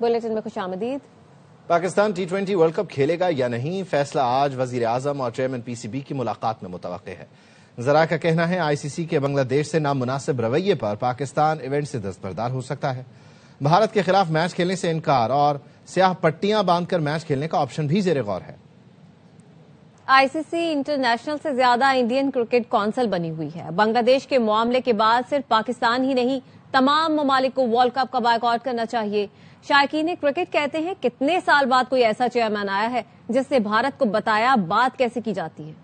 Bulletin में खुशामदीद। Pakistan T20 world cup खेलेगा या नहीं, फैसला आज वजीर आजम और चेयरमैन PCB की मुलाकात में मुतवक्के है। जरा का कहना है ICC के बांग्लादेश से नामुनासिब रवैये पर पाकिस्तान इवेंट से दस्तबरदार हो सकता है। भारत के खिलाफ मैच खेलने से इनकार और स्याह पट्टियां बांधकर मैच खेलने का ऑप्शन भी जेर गौर है। ICC इंटरनेशनल से ज्यादा इंडियन क्रिकेट कौंसिल बनी हुई है। बांग्लादेश के मामले के बाद सिर्फ पाकिस्तान ही नहीं, तमाम ममालिक को वर्ल्ड कप का बायकॉट करना चाहिए। शायकीन क्रिकेट कहते हैं कितने साल बाद कोई ऐसा चेयरमैन आया है जिससे भारत को बताया बात कैसे की जाती है।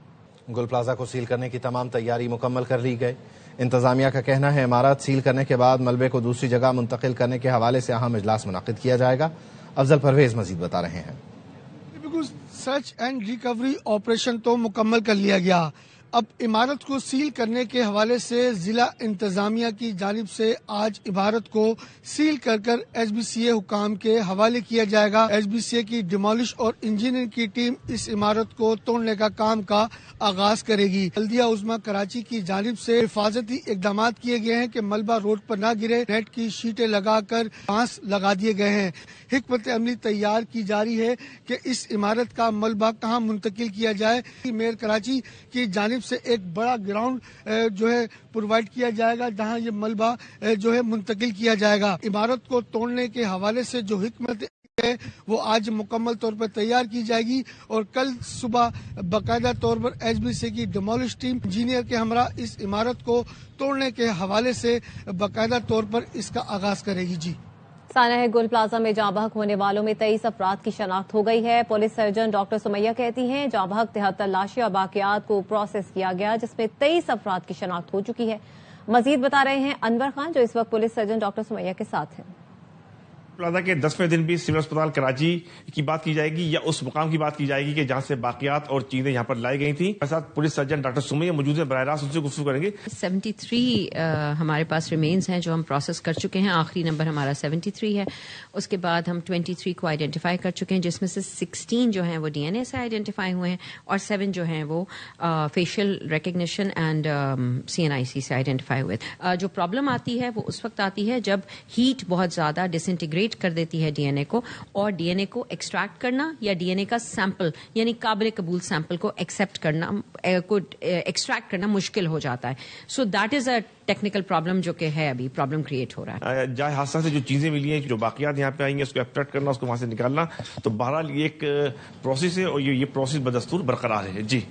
गुल प्लाजा को सील करने की तमाम तैयारी मुकम्मल कर ली गई। इंतजामिया का कहना है इमारत सील करने के बाद मलबे को दूसरी जगह मुंतकिल करने के हवाले से अहम इजलास मुनाकिद किया जाएगा। अफजल परवेज मजीद बता रहे हैं। सर्च एंड रिकवरी ऑपरेशन तो मुकम्मल कर लिया गया। अब इमारत को सील करने के हवाले से जिला इंतजामिया की जानिब से आज इमारत को सील कर SBCA हुकाम के हवाले किया जाएगा। SBCA की डिमोलिश और इंजीनियरिंग की टीम इस इमारत को तोड़ने का काम का आगाज करेगी। बल्दिया उज़्मा कराची की जानिब से हिफाजती इकदाम किए गए हैं कि मलबा रोड पर न गिरे। नेट की शीटें लगाकर बांस लगा दिए गए हैं। हिकमत अमली तैयार की जा रही है कि इस इमारत का मलबा कहाँ मुंतकिल किया जाए। मेयर कराची की जानिब से एक बड़ा ग्राउंड जो है प्रोवाइड किया जाएगा जहां ये मलबा जो है मुंतकिल किया जाएगा। इमारत को तोड़ने के हवाले से जो हिकमत है वो आज मुकम्मल तौर पर तैयार की जाएगी और कल सुबह बाकायदा तौर पर SBCA की डिमोलिश टीम इंजीनियर के हमरा इस इमारत को तोड़ने के हवाले से बाकायदा तौर पर इसका आगाज करेगी। जी सानह गुल प्लाजा में जाँ बहक होने वालों में 23 अफराद की शनाख्त हो गई है। पुलिस सर्जन डॉक्टर सुमैया कहती हैं जाँ बहक 73 लाशें और बाकियात को प्रोसेस किया गया, जिसमें 23 अफराद की शनाख्त हो चुकी है। मजीद बता रहे हैं अनवर खान, जो इस वक्त पुलिस सर्जन डॉक्टर सुमैया के साथ हैं। प्लाजा के 10वें दिन भी सिविल अस्पताल कराची की बात की जाएगी या उस मुकाम की बात की जाएगी कि जहां से बाकियात और चीजें यहां पर लाई गई थी। मेरे साथ पुलिस सर्जन डॉक्टर सुमैया मौजूद है, बराह रास्त उनसे गुफ्तगू करेंगे। 73 हमारे पास रिमेन्स हैं जो हम प्रोसेस कर चुके हैं। आखिरी नंबर हमारा 73 है। उसके बाद हम 23 को आइडेंटिफाई कर चुके हैं, जिसमें से 16 जो हैं वो DNA से आइडेंटिफाई हुए हैं और 7 जो हैं वो फेशियल रिकग्निशन एंड CNIC से आइडेंटिफाई हुए। जो प्रॉब्लम आती है वो उस वक्त आती है जब हीट बहुत ज्यादा डिसइंटीग्रेट कर देती है DNA को, और DNA को एक्सट्रैक्ट करना या DNA का सैंपल यानी काबिल कबूल सैंपल को एक्सेप्ट करना को एक्सट्रैक्ट करना मुश्किल हो जाता है। So that is a technical problem जो कि है अभी प्रॉब्लम क्रिएट हो रहा है। जाए हादसा से जो चीजें मिली हैं, जो बाकियात यहाँ पे आएंगे उसको एक्सट्रैक्ट करना, उसको वहां से निकालना, तो बहरहाल ये एक प्रोसेस है और ये प्रोसेस बदस्तूर बरकरार है। जी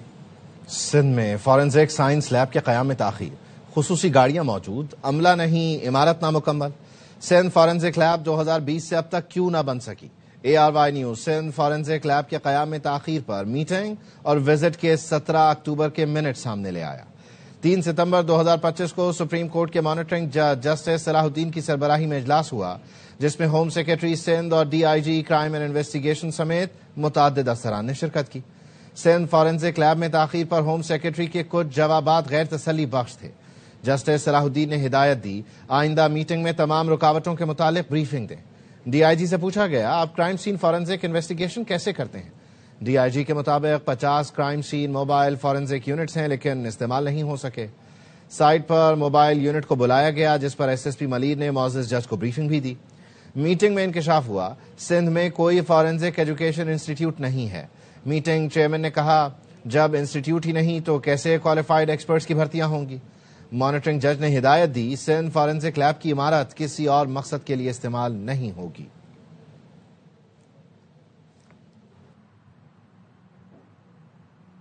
सिंध में फॉरेंसिक साइंस लैब के क़याम में ताख़ीर, खुसूसी गाड़ियां मौजूद, अमला नहीं, इमारत नामुकम्मल। सिंध फॉरेंसिक लैब 2020 से अब तक क्यों ना बन सकी। ARY news Sindh forensic lab के क़याम में ताख़ीर पर मीटिंग और विजिट के 17 अक्टूबर के मिनट सामने ले आया। 3 सितंबर 2025 को सुप्रीम कोर्ट के मॉनिटरिंग जज जस्टिस सलाहुद्दीन की सरबराही में इजलास हुआ, जिसमें होम सेक्रेटरी सिंध और DIG क्राइम एंड इन्वेस्टिगेशन समेत मुतअद्दिद अफसरान ने शिरकत की। सिंध फॉरेंसिक लैब में ताख़ीर पर होम सेक्रेटरी के कुछ जवाबात गैर तसल्ली बख्श थे। जस्टिस सलाहुद्दीन ने हिदायत दी आइंदा मीटिंग में तमाम रुकावटों के मुतालिक ब्रीफिंग दें। DIG से पूछा गया आप क्राइम सीन फॉरेंसिक इन्वेस्टिगेशन कैसे करते हैं। DIG के मुताबिक 50 crime scene mobile forensic units हैं, लेकिन इस्तेमाल नहीं हो सके। साइट पर मोबाइल यूनिट को बुलाया गया, जिस पर SSP मलीर ने मौजूद जज को ब्रीफिंग भी दी। मीटिंग में इंकशाफ हुआ सिंध में कोई फॉरेंसिक एजुकेशन इंस्टीट्यूट नहीं है। मीटिंग चेयरमैन ने कहा जब इंस्टीट्यूट ही नहीं तो कैसे क्वालिफाइड एक्सपर्ट्स की भर्तियां होंगी। मॉनिटरिंग जज ने हिदायत दी सिंध फॉरेंसिक लैब की इमारत किसी और मकसद के लिए इस्तेमाल नहीं होगी।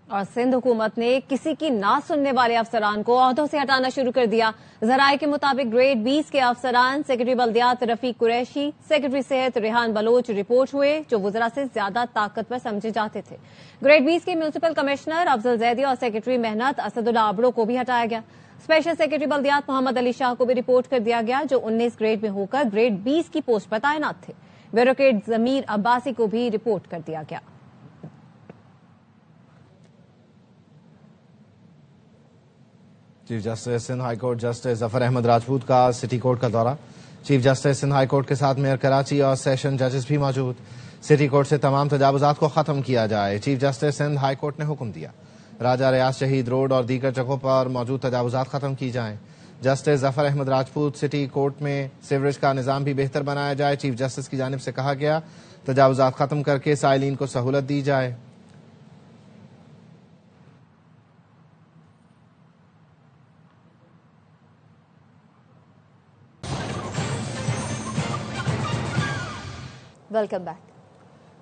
और सिंध हुकूमत ने किसी की ना सुनने वाले अफसरान को ओहदों से हटाना शुरू कर दिया। जराये के मुताबिक ग्रेड 20 के अफसरान सेक्रेटरी बल्दियात रफीक कुरैशी, सेक्रेटरी सेहत रेहान बलोच रिपोर्ट हुए, जो वज़रा से ज्यादा ताकतवर समझे जाते थे। ग्रेड 20 के म्यूनिसिपल कमिश्नर अफजल जैदी और सेक्रेटरी मेहनत असदुल्ला आबड़ो को भी हटाया गया। स्पेशल सेक्रेटरी बल्दियात मोहम्मद अली शाह को भी रिपोर्ट कर दिया गया, जो 19 ग्रेड में होकर ग्रेड 20 की पोस्ट पर तैनात थे। ब्यूरोक्रेट जमीर अब्बासी को भी रिपोर्ट कर दिया गया। Chief justice Sindh high court justice Zafar Ahmed Rajput का सिटी कोर्ट का दौरा। Chief justice Sindh high court के साथ मेयर कराची और सेशन जजेस भी मौजूद। सिटी कोर्ट से तमाम तजावुजात को खत्म किया जाए, chief justice Sindh high court ने हुक्म दिया। राजा रियाज शहीद रोड और दीगर जगहों पर मौजूद तजावुजात खत्म की जाएं। جسٹس ظفر احمد راجپوت سٹی کورٹ میں سیوریج کا نظام بھی بہتر بنایا جائے. چیف جسٹس کی جانب سے کہا گیا تجاوزات ختم کر کے سائلین کو سہولت دی جائے. Welcome back.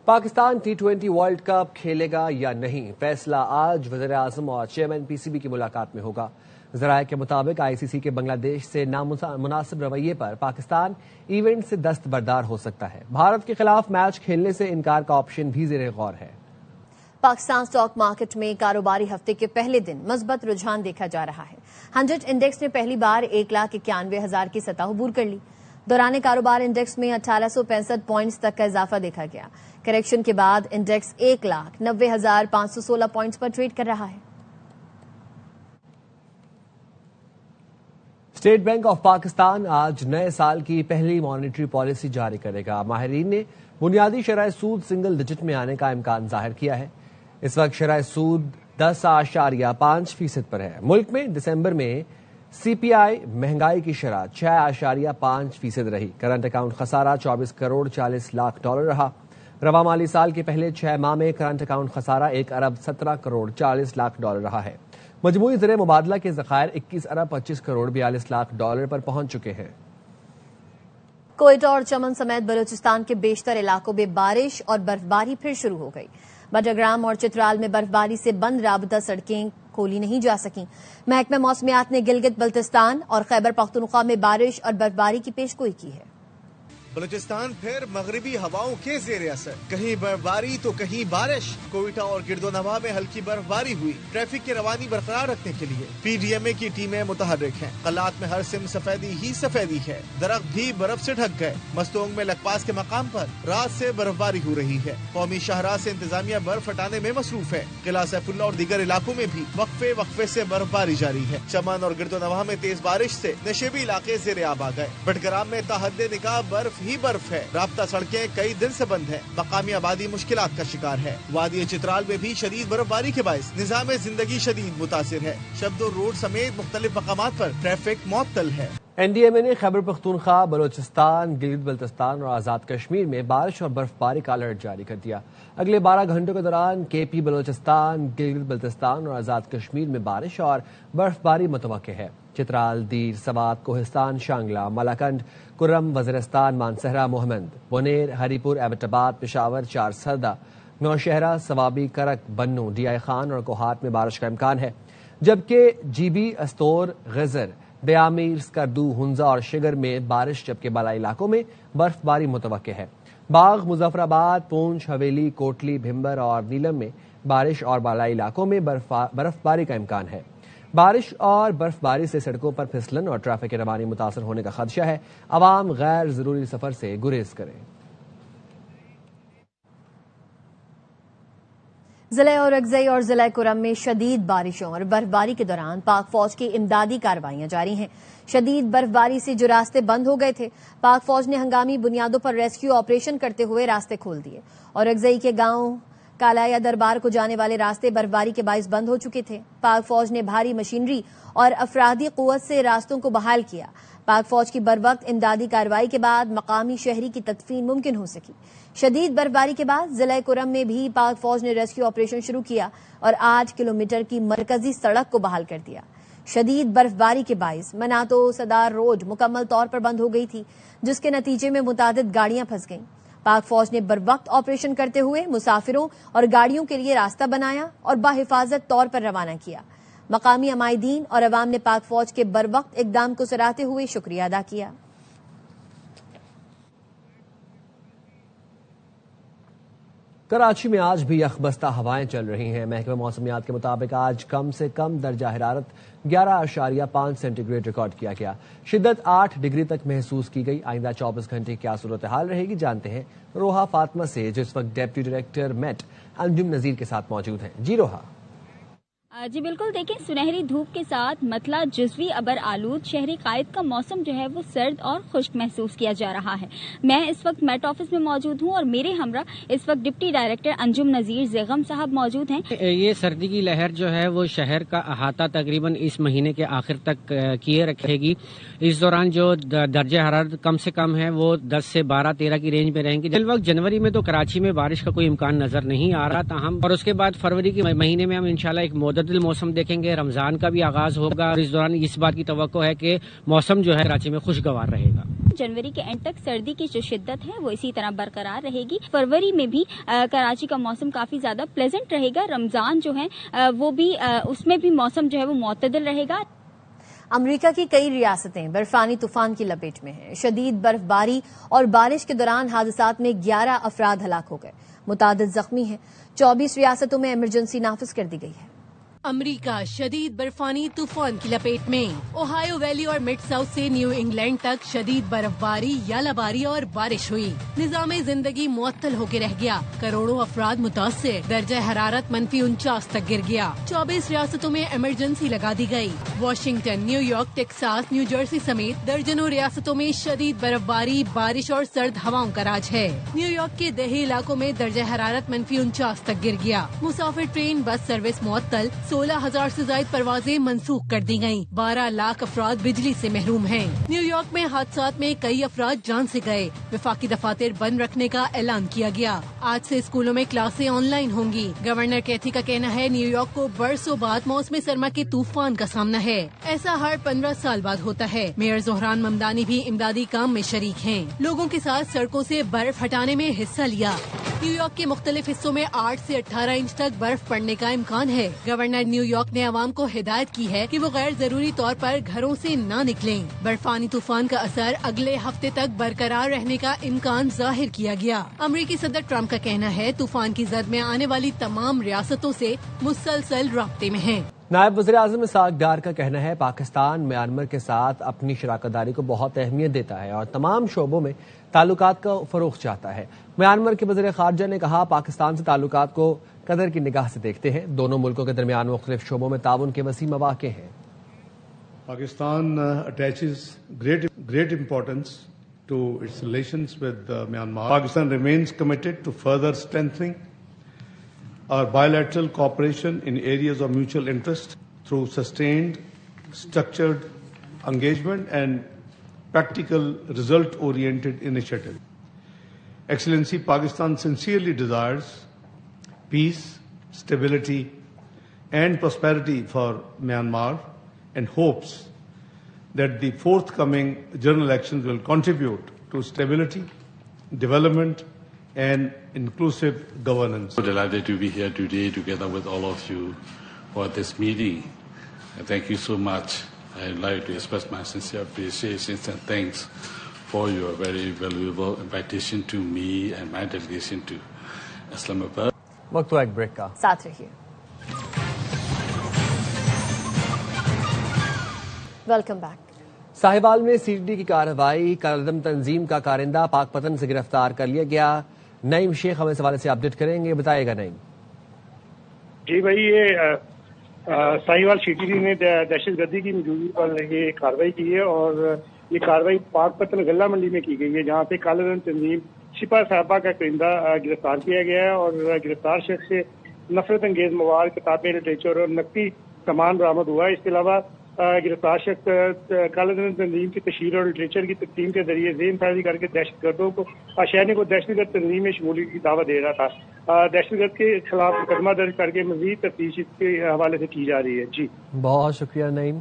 Pakistan T20 world cup کھیلے گا یا نہیں، فیصلہ آج وزیر اعظم اور چیئرمین PCB کی ملاقات میں ہوگا. ذرائع کے مطابق ICC کے بنگلہ دیش سے نامناسب رویے پر پاکستان ایونٹ سے دستبردار ہو سکتا ہے. بھارت کے خلاف میچ کھیلنے سے انکار کا آپشن بھی زیر غور ہے. پاکستان سٹاک مارکیٹ میں کاروباری ہفتے کے پہلے دن مثبت رجحان دیکھا جا رہا ہے. 100 انڈیکس نے پہلی بار 1,91,000 کی سطح عبور کر لی. دوران کاروبار انڈیکس میں 1865 پوائنٹس تک کا اضافہ دیکھا گیا. کریکشن کے بعد انڈیکس 1,90,516 پوائنٹس پر ٹریڈ کر رہا ہے. اسٹیٹ بینک آف پاکستان آج نئے سال کی پہلی مانیٹری پالیسی جاری کرے گا. ماہرین نے بنیادی شرح سود سنگل ڈجٹ میں آنے کا امکان ظاہر کیا ہے. اس وقت شرح سود 10.5% پر ہے. ملک میں دسمبر میں CPI مہنگائی کی شرح 6.5% رہی. کرنٹ اکاؤنٹ خسارہ 24 کروڑ 40 لاکھ ڈالر رہا. رواں مالی سال کے پہلے 6 ماہ میں کرنٹ اکاؤنٹ خسارہ 1 ارب 17 کروڑ 40 لاکھ ڈالر رہا ہے. مجموعی زر مبادلہ کے ذخائر 21 ارب 25 کروڑ 42 لاکھ ڈالر پر پہنچ چکے ہیں. کوئٹہ اور چمن سمیت بلوچستان کے بیشتر علاقوں میں بارش اور برفباری پھر شروع ہو گئی. بٹرگرام اور چترال میں برفباری سے بند رابطہ سڑکیں کھولی نہیں جا سکیں. محکمہ موسمیات نے گلگت بلتستان اور خیبر پختونخوا میں بارش اور برفباری کی پیشگوئی کی ہے. بلوچستان پھر مغربی ہواؤں کے زیر اثر، کہیں برفباری تو کہیں بارش. کوئٹہ اور گرد و نواح میں ہلکی برفباری ہوئی. ٹریفک کی روانی برقرار رکھنے کے لیے PDMA کی ٹیمیں متحرک ہیں. قلات میں ہر سم سفیدی ہی سفیدی ہے. درخت بھی برف سے ڈھک گئے. مستونگ میں لکپاس کے مقام پر رات سے برفباری ہو رہی ہے. قومی شاہراہ سے انتظامیہ برف ہٹانے میں مصروف ہے. قلعہ سیف اللہ اور دیگر علاقوں میں بھی وقفے سے برفباری جاری ہے. چمن اور گرد و نواح میں تیز بارش سے نشیبی علاقے زیر آب آ گئے. بٹگرام میں تاحد نگاہ برف ہی برف ہے. رابطہ سڑکیں کئی دن سے بند ہیں. مقامی آبادی مشکلات کا شکار ہے. وادی چترال میں بھی شدید برفباری کے باعث نظام زندگی شدید متاثر ہے. شبدو روڈ سمیت مختلف مقامات پر ٹریفک معطل ہے. NDMA نے خیبر پختونخوا، بلوچستان، گلگت بلتستان اور آزاد کشمیر میں بارش اور برفباری کا الرٹ جاری کر دیا. اگلے 12 گھنٹوں کے دوران KP بلوچستان، گلگت بلتستان اور آزاد کشمیر میں بارش اور برفباری متوقع ہے. چترال، دیر، سوات، کوہستان، شانگلہ، ملاکنڈ، کرم، وزیرستان، مانسہرہ، محمد، بونیر، ہری پور، ایبٹ آباد، پشاور، چار سردہ، نوشہرہ، سوابی، کرک، بنو، DI خان اور کوہاٹ میں بارش کا امکان ہے. جبکہ GB، استور، غزر، بیامیر، سکردو، ہنزا اور شگر میں بارش، جبکہ بالائی علاقوں میں برفباری متوقع ہے. باغ، مظفر آباد، پونچھ، حویلی، کوٹلی، بھمبر اور نیلم میں بارش اور بالائی علاقوں میں برفباری کا امکان ہے. بارش اور برفباری سے سڑکوں پر پھسلن اور ٹریفک کی روانی متاثر ہونے کا خدشہ ہے. عوام غیر ضروری سفر سے گریز کریں. ضلع اورکزئی اور ضلع کرم میں شدید بارشوں اور برفباری کے دوران پاک فوج کی امدادی کارروائیاں جاری ہیں. شدید برفباری سے جو راستے بند ہو گئے تھے، پاک فوج نے ہنگامی بنیادوں پر ریسکیو آپریشن کرتے ہوئے راستے کھول دیے. اورکزئی کے گاؤں کالایا دربار کو جانے والے راستے برفباری کے باعث بند ہو چکے تھے. پاک فوج نے بھاری مشینری اور افرادی قوت سے راستوں کو بحال کیا. پاک فوج کی بروقت امدادی کارروائی کے بعد مقامی شہری کی تدفین ممکن ہو سکی. شدید برفباری کے بعد ضلع کرم میں بھی پاک فوج نے ریسکیو آپریشن شروع کیا اور 8 کلومیٹر کی مرکزی سڑک کو بحال کر دیا. شدید برفباری کے باعث مناتو صدار روڈ مکمل طور پر بند ہو گئی تھی، جس کے نتیجے میں متعدد گاڑیاں پھنس گئیں. پاک فوج نے بروقت آپریشن کرتے ہوئے مسافروں اور گاڑیوں کے لیے راستہ بنایا اور بحفاظت طور پر روانہ کیا. مقامی عمائدین اور عوام نے پاک فوج کے بروقت اقدام کو سراہتے ہوئے شکریہ ادا کیا. کراچی میں آج بھی یخبستہ ہوائیں چل رہی ہیں. محکمہ موسمیات کے مطابق آج کم سے کم درجہ حرارت 11.5 سینٹی گریڈ ریکارڈ کیا گیا. شدت 8 ڈگری تک محسوس کی گئی. آئندہ 24 گھنٹے کیا صورتحال رہے گی جانتے ہیں روحا فاطمہ سے، جو اس وقت ڈپٹی ڈائریکٹر میٹ انجم نذیر کے ساتھ موجود ہیں. جی روحا. जी बिल्कुल, देखिए सुनहरी धूप के साथ मतला जुज़वी अबर आलूद शहरी कायद का मौसम जो है वो सर्द और खुश्क महसूस किया जा रहा है। मैं इस वक्त मेट ऑफिस में मौजूद हूँ और मेरे हमरा इस वक्त डिप्टी डायरेक्टर अंजुम नज़ीर ज़ेगम साहब मौजूद हैं। ये सर्दी की लहर जो है वो शहर का अहाता तकरीबन इस महीने के आखिर तक किए रखेगी। इस दौरान जो दर्जा हरारत कम से कम है वो 10 से 12-13 की रेंज में रहेंगे। इस वक्त जनवरी में तो कराची में बारिश का कोई इम्कान नजर नहीं आ रहा ताहम, और उसके बाद फरवरी के महीने में हम इंशाल्लाह एक मोतदिल मौसम देखेंगे। रमजान का भी आगाज होगा और इस दौरान इस बात की तवक्को है कि मौसम जो है कराची में खुशगवार रहेगा। जनवरी के एंड तक सर्दी की जो शिद्दत है वो इसी तरह बरकरार रहेगी। फरवरी में भी कराची का मौसम काफी ज्यादा प्लेजेंट रहेगा। रमजान जो है वो भी उसमें भी मौसम जो है वो मुतदल रहेगा। अमेरिका की कई रियासतें बर्फानी तूफान की लपेट में हैं। शदीद बर्फबारी और बारिश के दौरान हादसात में 11 अफराद हलाक हो गए, मुतादिद जख्मी हैं। 24 रियासतों में इमरजेंसी नाफिज कर दी गई है। अमेरिका शदीद बर्फानी तूफान की लपेट में। ओहायो वैली और मिड साउथ से न्यू इंग्लैंड तक शदीद बर्फबारी, यालाबारी और बारिश हुई। निजामे जिंदगी मुअत्तल होकर रह गया। करोड़ों अफराद मुतासिर। दर्जा हरारत -49 तक गिर गया। 24 रियासतों में इमरजेंसी लगा दी गई। Washington, New York, Texas, new Jersey समेत दर्जनों रियासतों में शदीद बर्फबारी, बारिश और सर्द हवाओं का राज है। न्यूयॉर्क के दही इलाकों में दर्जा हरारत -49 तक गिर गया। मुसाफिर ट्रेन बस सर्विस मुअत्तल। 16,000 से ज्यादा परवाजें मंसूख कर दी गयी। 12 लाख अफराद बिजली से महरूम हैं। न्यूयॉर्क में हादसात में कई अफराद जान से गए। वफाकी दफातर बंद रखने का ऐलान किया गया। आज से स्कूलों में क्लासें ऑनलाइन होंगी। गवर्नर कैथी का कहना है न्यूयॉर्क को बरसों बाद मौसमी सरमा के तूफान का सामना है। ऐसा हर 15 साल बाद होता है। मेयर जोहरान ममदानी भी इमदादी काम में शरीक हैं। लोगों के साथ सड़कों से बर्फ हटाने में हिस्सा लिया। न्यूयॉर्क के मुख्तलिफ हिस्सों में 8 से 18 इंच तक बर्फ पड़ने का इम्कान है। गवर्नर न्यूयॉर्क ने आवाम को हिदायत की है कि वो गैर जरूरी तौर पर घरों से न निकलें। बर्फानी तूफान का असर अगले हफ्ते तक बरकरार रहने का इम्कान जाहिर किया गया। अमेरिकी सदर ट्रंप का कहना है तूफान की जद में आने वाली तमाम रियासतों से मुसलसल राब्ते में है। नायब वज़ीर आज़म इसाक डार का कहना है पाकिस्तान म्यांमार के साथ अपनी शराकतदारी को बहुत अहमियत देता है और तमाम शोबों में ताल्लुकात का फरोग चाहता है। म्यांमार के वज़ीर ख़ारजा ने कहा पाकिस्तान से ताल्लुकात को कदर की निगाह से देखते हैं। दोनों मुल्कों के दरमियान मुख्तलिफ शोबों में ताउन के वसी मवाक़े हैं। Pakistan attaches great importance to its relations with Myanmar. Pakistan remains committed to further strengthening our bilateral cooperation in areas of mutual interest through sustained, structured engagement and practical, result-oriented initiative. Excellency, Pakistan sincerely desires peace, stability, and prosperity for Myanmar and hopes that the forthcoming general elections will contribute to stability, development, and inclusive governance. I'm delighted to be here today together with all of you for this meeting. Thank you so much. I'd like to express my sincere appreciation and thanks for your very valuable invitation to me and my delegation to Islamabad. वक्त हुआ एक break का, साथ रहिए। Welcome back. Sahiwal में CD की कार्रवाई, कलअदम तंजीम का कारिंदा पाकपतन से गिरफ्तार कर लिया गया। नईम शेख हमें इस हवाले से अपडेट करेंगे, बताएगा नईम। जी भाई, ये साहिवाल सीटीडी ने दहशतगर्दी की मौजूदगी पर ये कार्रवाई की है और ये कार्रवाई पाकपतन गल्ला मंडी में की गई है, जहाँ पे कलअदम तंजीम शिपा साहबा का कारिंदा गिरफ्तार किया गया है और गिरफ्तार शख्स से नफरत अंगेज मवाद, किताबें, लिटरेचर और नकदी सामान बरामद हुआ है। इसके अलावा गिरफ्तार शख्स कलअदम तंजीम की तशहीर और लिटरेचर की तकसीम के जरिए ज़हन साजी करके दहशतगर्दों को शहरी को दहशतगर्द तंजीम में शमूलियत की दावत दे रहा था। दहशतगर्द के खिलाफ मुकदमा दर्ज करके मजीद तफ्तीश इसके हवाले से की जा रही है। जी बहुत शुक्रिया नईम।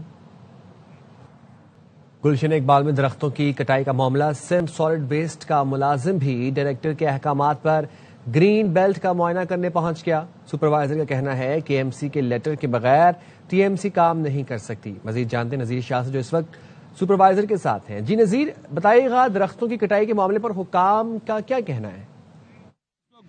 गुलशन इकबाल में दरख्तों की कटाई का मामला, सिम सॉलिड वेस्ट का मुलाजिम भी डायरेक्टर के अहकामात पर ग्रीन बेल्ट का मुआयना करने पहुंच गया। सुपरवाइजर का कहना है कि एमसी के लेटर के बगैर टीएमसी काम नहीं कर सकती। मजीद जानते नजीर शाह से जो इस वक्त सुपरवाइजर के साथ हैं। जी नजीर, बताइएगा दरख्तों की कटाई के मामले पर हुकाम का क्या कहना है?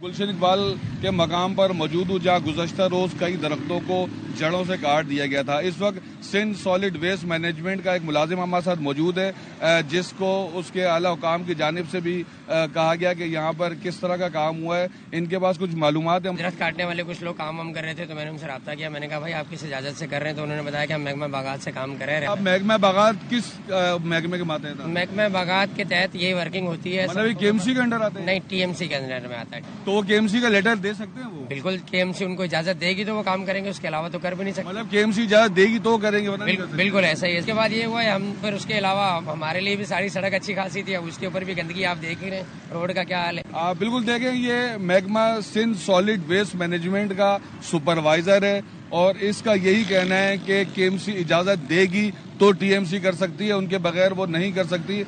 गुलशन इकबाल के मकाम पर मौजूद हूँ जहाँ गुज़श्ता रोज कई दरख्तों को जड़ों से काट दिया गया था। इस वक्त सिंध सॉलिड वेस्ट मैनेजमेंट का एक मुलाजिम हमारे साथ मौजूद है जिसको उसके आला हुकाम की जानिब से भी कहा गया कि यहाँ पर किस तरह का काम हुआ है। इनके पास कुछ मालूमात है। दरख्त काटने वाले कुछ लोग काम कर रहे थे तो मैंने उनसे रब्ता किया। मैंने कहा भाई आप किस इजाजत से कर रहे हैं? तो उन्होंने बताया कि हम महकमा बागात से काम कर रहे हैं। अब महकमा बागात किस महकमे के मातहत? महकमा बागात के तहत यही वर्किंग होती है। मतलब केएमसी के अंडर आते हैं? नहीं, टीएमसी के अंडर में आता है। तो केएमसी का लेटर दे सकते हैं वो? बिल्कुल, केएमसी उनको इजाजत देगी तो वो काम करेंगे, उसके अलावा तो कर भी नहीं सकते। मतलब केएमसी इजाजत देगी तो करेंगे? बिल्कुल ऐसा ही है। इसके बाद ये हुआ है हम फिर उसके अलावा हमारे लिए भी सारी सड़क अच्छी खासी थी, अब उसके ऊपर भी गंदगी आप देख ही रहे हैं रोड का क्या हाल है। आप बिल्कुल देखें, ये महकमा सिंध सॉलिड वेस्ट मैनेजमेंट का सुपरवाइजर है और इसका यही कहना है कि केएमसी इजाजत देगी तो टीएमसी कर सकती है, उनके बगैर वो नहीं कर सकती।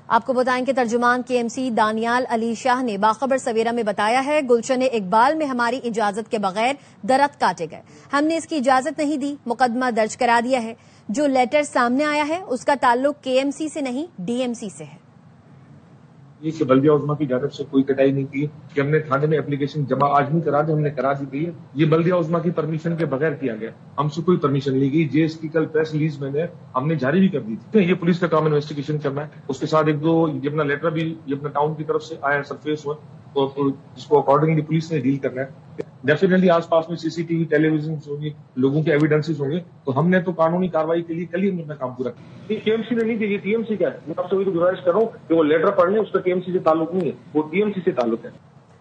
आपको बताएं कि तर्जुमान केएमसी दानियाल अली शाह ने बाखबर सवेरा में बताया है, गुलशन इकबाल में हमारी इजाजत के बगैर दरख्त काटे गए, हमने इसकी इजाजत नहीं दी, मुकदमा दर्ज करा दिया है। जो लेटर सामने आया है उसका ताल्लुक केएमसी से नहीं डीएमसी से है। ये कि बल्दिया उज़्मा की जानिब से कोई कटाई नहीं की कि हमने थाने में एप्लीकेशन जमा आज नहीं करा दी, हमने करा दी गई है। ये बल्दिया उज़्मा की परमिशन के बगैर किया गया, हमसे कोई परमिशन ली गई। जेएसटी कल प्रेस रिलीज में हमने जारी भी कर दी थी। ये पुलिस का काम इन्वेस्टिगेशन करना है। उसके साथ एक दो ये अपना लेटर भी ये अपना टाउन की तरफ से आया सरफेस हुआ तो जिसको अकॉर्डिंगली पुलिस ने डील करना है। डेफिनेटली आसपास में सीसीटीवी टेलीविजन होंगे, लोगों के एविडेंसेस होंगे, तो हमने तो कानूनी कार्रवाई के लिए कल ही अपना काम पूरा किया। केएमसी ने नहीं दी, टीएमसी का है। मैं आपसे वही गुजारिश कर रहा हूँ कि वो लेटर पढ़ लें, उसका केएमसी से ताल्लुक नहीं है, वो टीएमसी से ताल्लुक है।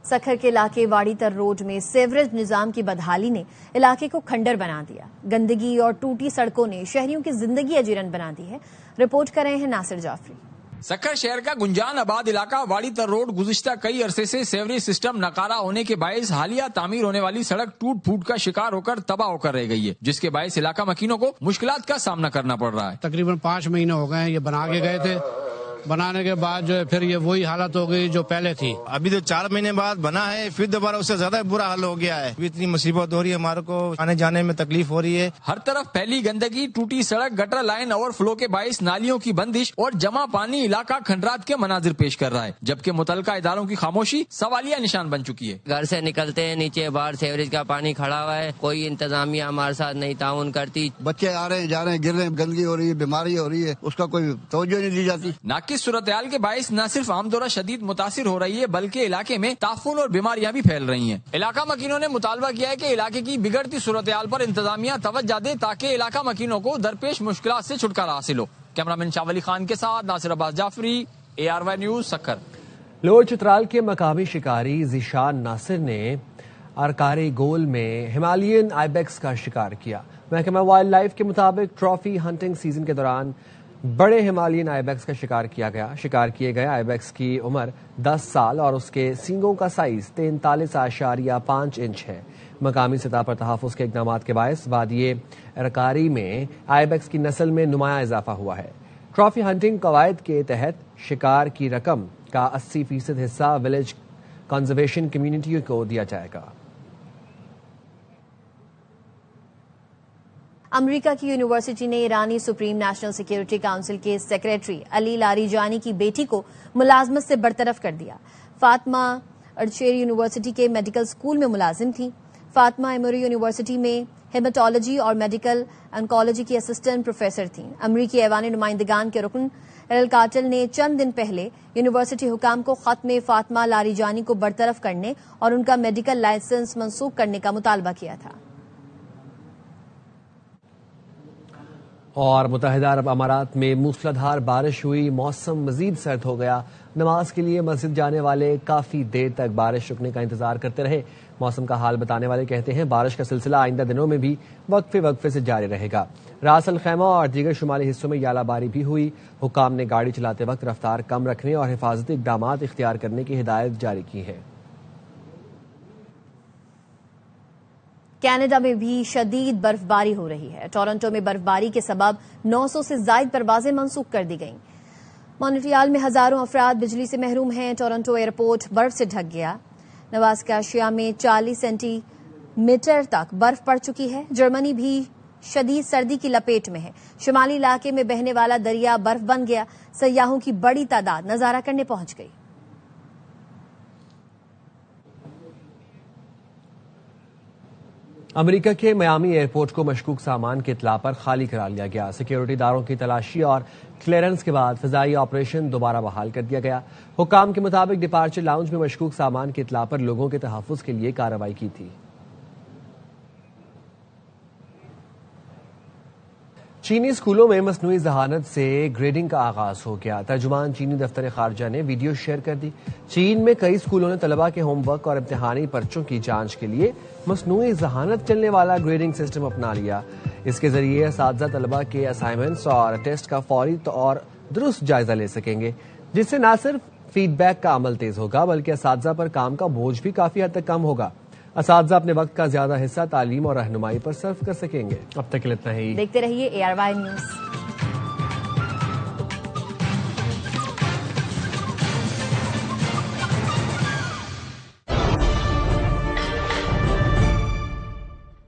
सखर के इलाके वाड़ीतर रोड में सीवरेज निजाम की बदहाली ने इलाके को खंडर बना दिया। गंदगी और टूटी सड़कों ने शहरियों की जिंदगी अजीरन बना दी है। रिपोर्ट कर रहे हैं नासिर जाफरी। सखर शहर का गुंजान आबाद इलाका वाड़ीतर रोड गुज़िश्ता कई अरसे से सेवरेज सिस्टम नकारा होने के बायस हालिया तामीर होने वाली सड़क टूट फूट का शिकार होकर तबाह होकर रह गई है, जिसके बायस इलाका मकीनों को मुश्किलात का सामना करना पड़ रहा है। तकरीबन 5 महीने हो गए ये बना के गए थे, बनाने के बाद जो है फिर ये वही हालत हो गई जो पहले थी। अभी तो 4 महीने बाद बना है, फिर दोबारा उससे ज्यादा बुरा हाल हो गया है। इतनी मुसीबत हो रही है, हमारे को आने जाने में तकलीफ हो रही है। हर तरफ फैली गंदगी, टूटी सड़क, गटर लाइन ओवरफ्लो के बायस नालियों की बंदिश और जमा पानी इलाका खंडरात के मनाजिर पेश कर रहा है, जबकि मुतलका इदारों की खामोशी सवालिया निशान बन चुकी है। घर से निकलते हैं नीचे बाहर सेवरेज का पानी खड़ा हुआ है, कोई इंतजामिया हमारे साथ नहीं ताउन करती। बच्चे आ रहे हैं जा रहे हैं, गिर रहे हैं, गंदगी हो रही है, बीमारी हो रही है, उसका कोई तवज्जो नहीं दी जाती। नाकिस सूरत हाल के बायस न सिर्फ आमदोरा शदीद मुतासिर हो रही है बल्कि इलाके में ताफून और बीमारियां भी फैल रही हैं। इलाका मकीनों ने मुतालबा किया है कि इलाके की बिगड़ती सूरत हाल पर इंतजामिया तवज्जो दे ताकि इलाका मकीनों को दरपेश मुश्किलात से छुटकारा हासिल हो। कैमरामैन शावली खान के साथ नासिर अब्बास जाफरी, ARY न्यूज, सक्कर। लोअर चित्राल के मकामी शिकारी ज़ीशान नासिर ने अरकारी गोल में हिमालयन आइबेक्स का शिकार किया। महकमा वाइल्ड लाइफ के मुताबिक ट्रॉफी हंटिंग सीजन के दौरान बड़े हिमालयन आइबेक्स का शिकार किया गया। शिकार किए गए आइबेक्स की उम्र 10 साल और उसके सींगों का साइज 43.5 इंच है। मकामी सतह पर तहफ़्फ़ुज़ के इक़दाम के बायस वादिये अरकारी में आइबेक्स की नस्ल में नुमाया इजाफा हुआ है। ट्रॉफी हंटिंग कवायद के तहत शिकार की रकम का 80% हिस्सा विलेज कंजर्वेशन कम्युनिटी को दिया जाएगा। अमेरिका की यूनिवर्सिटी ने ईरानी सुप्रीम नेशनल सिक्योरिटी काउंसिल के सेक्रेटरी अली लारीजानी की बेटी को मुलाजमत से बरतरफ कर दिया। फातिमा अरशेर यूनिवर्सिटी के मेडिकल स्कूल में मुलाजिम थी। फातिमा एमोरी यूनिवर्सिटी में हेमाटोलॉजी और मेडिकल ऑन्कोलॉजी की असिस्टेंट प्रोफेसर थीं। अमरीकी ऐवान नुमाइंदगान के रुकन एल काटल ने चंद दिन पहले यूनिवर्सिटी हुकाम को खत में फातिमा लारीजानी को बरतरफ करने और उनका मेडिकल लाइसेंस मंसूख करने का मुतालबा किया था। और मुत्तहिदा अरब अमारात में मूसलाधार बारिश हुई, मौसम मजीद सर्द हो गया। नमाज के लिए मस्जिद जाने वाले काफी देर तक बारिश रुकने का इंतजार करते रहे। मौसम का हाल बताने वाले कहते हैं बारिश का सिलसिला आइंदा दिनों में भी वक्फे से जारी रहेगा। रास अल खैमा और दीगर शुमाली हिस्सों में यालाबारी भी हुई। हुकाम ने गाड़ी चलाते वक्त रफ्तार कम रखने और हिफाजती इक़दाम इख्तियार करने की हिदायत जारी की है। कनाडा में भी शदीद बर्फबारी हो रही है। टोरंटो में बर्फबारी के सबब 900 से ज्यादा परवाजें मंसूख कर दी गईं। मॉन्ट्रियल में हजारों अफराद बिजली से महरूम हैं। टोरंटो एयरपोर्ट बर्फ से ढक गया। नवास्काशिया में 40 सेंटीमीटर तक बर्फ पड़ चुकी है। जर्मनी भी शदीद सर्दी की लपेट में है। शुमाली इलाके में बहने वाला दरिया बर्फ बन गया। सयाहों की बड़ी तादाद नजारा करने पहुंच गई। امریکہ کے میامی ایئرپورٹ کو مشکوک سامان کی اطلاع پر خالی کرا لیا گیا. سیکیورٹی اداروں کی تلاشی اور کلیئرنس کے بعد فضائی آپریشن دوبارہ بحال کر دیا گیا. حکام کے مطابق ڈپارچر لاؤنج میں مشکوک سامان کی اطلاع پر لوگوں کے تحفظ کے لیے کارروائی کی تھی. چینی اسکولوں میں مصنوعی ذہانت سے گریڈنگ کا آغاز ہو گیا. ترجمان چینی دفتر خارجہ نے ویڈیو شیئر کر دی. چین میں کئی اسکولوں نے طلباء کے ہوم ورک اور امتحانی پرچوں کی جانچ کے لیے مصنوعی ذہانت چلنے والا گریڈنگ سسٹم اپنا لیا. اس کے ذریعے اساتذہ طلباء کے اسائنمنٹس اور ٹیسٹ کا فوری اور درست جائزہ لے سکیں گے، جس سے نہ صرف فیڈ بیک کا عمل تیز ہوگا بلکہ اساتذہ پر کام کا بوجھ بھی کافی حد تک کم ہوگا. اساتذہ اپنے وقت کا زیادہ حصہ تعلیم اور رہنمائی پر صرف کر سکیں گے. اب تک اتنا ہی. دیکھتے رہیے ARY نیوز.